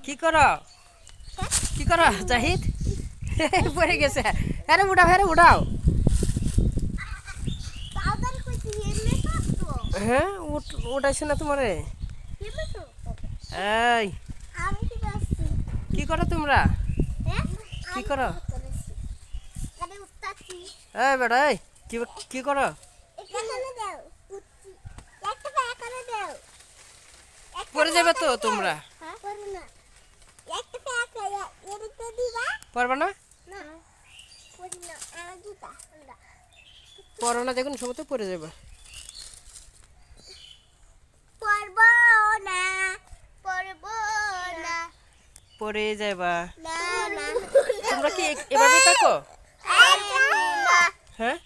কি করো কি করো জাহিদ পড়ে গেছে আরে উঠাও উঠাও হ্যাঁ উঠাইছে না তোমারে এই কি করো তোমরা কি করো এই বেটা এই কি করো পড়ে যাবে তো তোমরা পারবে না পড়ো না দেখুন সময় তো পড়ে যাবে পড়ে যাবা তোমরা কি এভাবে থাকো হ্যাঁ